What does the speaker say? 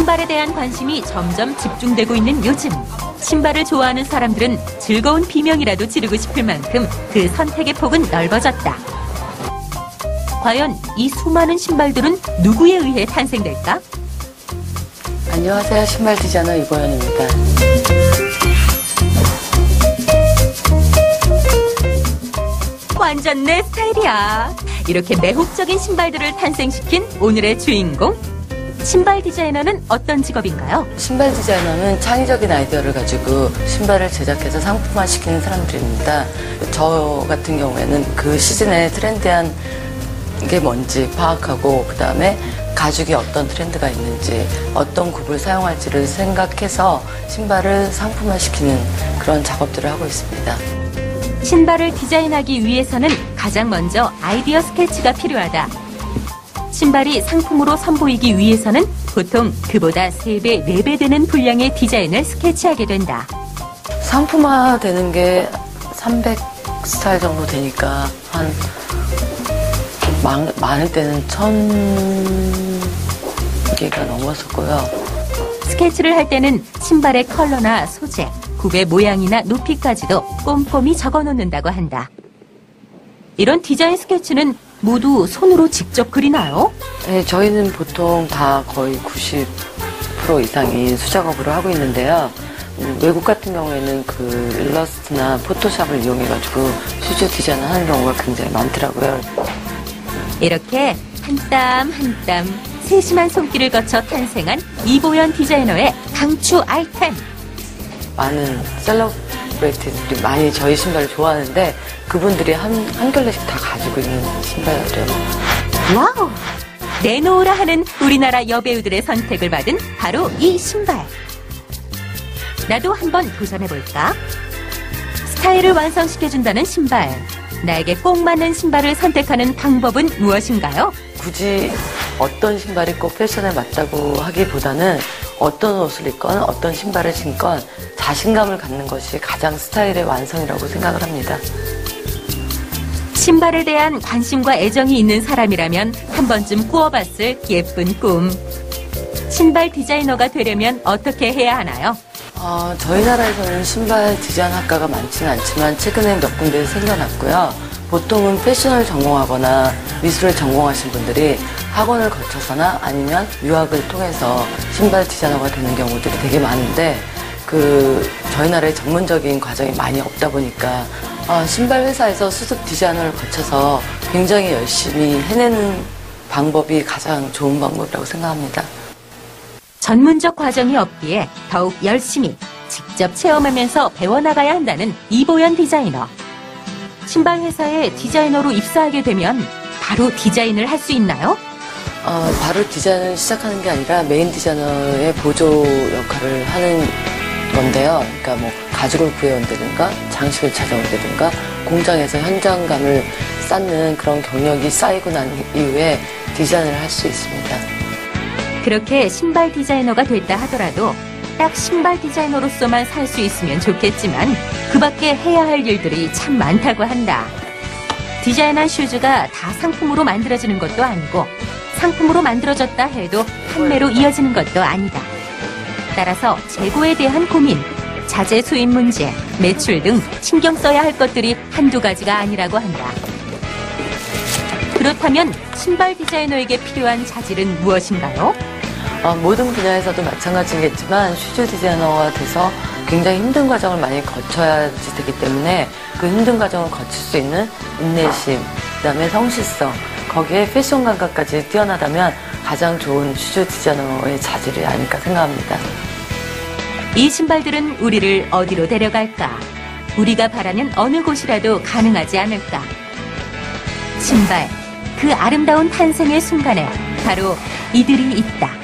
신발에 대한 관심이 점점 집중되고 있는 요즘. 신발을 좋아하는 사람들은 즐거운 비명이라도 지르고 싶을 만큼 그 선택의 폭은 넓어졌다. 과연 이 수많은 신발들은 누구에 의해 탄생될까? 안녕하세요. 신발 디자이너 이보연입니다. 완전 내 스타일이야. 이렇게 매혹적인 신발들을 탄생시킨 오늘의 주인공. 신발 디자이너는 어떤 직업인가요? 신발 디자이너는 창의적인 아이디어를 가지고 신발을 제작해서 상품화시키는 사람들입니다. 저 같은 경우에는 그 시즌에 트렌디한 게 뭔지 파악하고 그다음에 가죽이 어떤 트렌드가 있는지 어떤 굽을 사용할지를 생각해서 신발을 상품화시키는 그런 작업들을 하고 있습니다. 신발을 디자인하기 위해서는 가장 먼저 아이디어 스케치가 필요하다. 신발이 상품으로 선보이기 위해서는 보통 그보다 3배, 4배 되는 분량의 디자인을 스케치하게 된다. 상품화 되는 게 300 스타일 정도 되니까 한 많을 때는 1000개가 넘었었고요. 스케치를 할 때는 신발의 컬러나 소재, 굽의 모양이나 높이까지도 꼼꼼히 적어놓는다고 한다. 이런 디자인 스케치는 모두 손으로 직접 그리나요? 네, 저희는 보통 다 거의 90% 이상이 수작업으로 하고 있는데요. 외국 같은 경우에는 그 일러스트나 포토샵을 이용해가지고 슈즈 디자인을 하는 경우가 굉장히 많더라고요. 이렇게 한 땀 한 땀 세심한 손길을 거쳐 탄생한 이보연 디자이너의 강추 아이템. 많은 셀러브레이티들이 많이 저희 신발을 좋아하는데 그분들이 한 켤레씩 다 가지고 있는 신발이에요. 와우! 내놓으라 하는 우리나라 여배우들의 선택을 받은 바로 이 신발. 나도 한번 도전해볼까? 스타일을 완성시켜준다는 신발. 나에게 꼭 맞는 신발을 선택하는 방법은 무엇인가요? 굳이 어떤 신발이 꼭 패션에 맞다고 하기보다는 어떤 옷을 입건 어떤 신발을 신건 자신감을 갖는 것이 가장 스타일의 완성이라고 생각을 합니다. 신발에 대한 관심과 애정이 있는 사람이라면 한 번쯤 꾸어봤을 예쁜 꿈. 신발 디자이너가 되려면 어떻게 해야 하나요? 저희 나라에서는 신발 디자인 학과가 많지는 않지만 최근에 몇 군데 생겨났고요. 보통은 패션을 전공하거나 미술을 전공하신 분들이 학원을 거쳐서나 아니면 유학을 통해서 신발 디자이너가 되는 경우들이 되게 많은데 저희 나라에 전문적인 과정이 많이 없다 보니까 신발 회사에서 수습 디자이너를 거쳐서 굉장히 열심히 해내는 방법이 가장 좋은 방법이라고 생각합니다. 전문적 과정이 없기에 더욱 열심히 직접 체험하면서 배워나가야 한다는 이보연 디자이너. 신발 회사에 디자이너로 입사하게 되면 바로 디자인을 할 수 있나요? 바로 디자인을 시작하는 게 아니라 메인 디자이너의 보조 역할을 하는 건데요. 그러니까 뭐 가죽을 구해온다든가 장식을 찾아온다든가 공장에서 현장감을 쌓는 그런 경력이 쌓이고 난 이후에 디자인을 할 수 있습니다. 그렇게 신발 디자이너가 됐다 하더라도 딱 신발 디자이너로서만 살 수 있으면 좋겠지만 그 밖에 해야 할 일들이 참 많다고 한다. 디자인한 슈즈가 다 상품으로 만들어지는 것도 아니고 상품으로 만들어졌다 해도 판매로 이어지는 것도 아니다. 따라서 재고에 대한 고민, 자재 수입 문제, 매출 등 신경 써야 할 것들이 한두 가지가 아니라고 한다. 그렇다면 신발 디자이너에게 필요한 자질은 무엇인가요? 모든 분야에서도 마찬가지겠지만 슈즈 디자이너가 돼서 굉장히 힘든 과정을 많이 거쳐야지 되기 때문에 그 힘든 과정을 거칠 수 있는 인내심, 그다음에 성실성, 거기에 패션 감각까지 뛰어나다면 가장 좋은 슈즈 디자이너의 자질이 아닐까 생각합니다. 이 신발들은 우리를 어디로 데려갈까? 우리가 바라는 어느 곳이라도 가능하지 않을까? 신발, 그 아름다운 탄생의 순간에 바로 이들이 있다.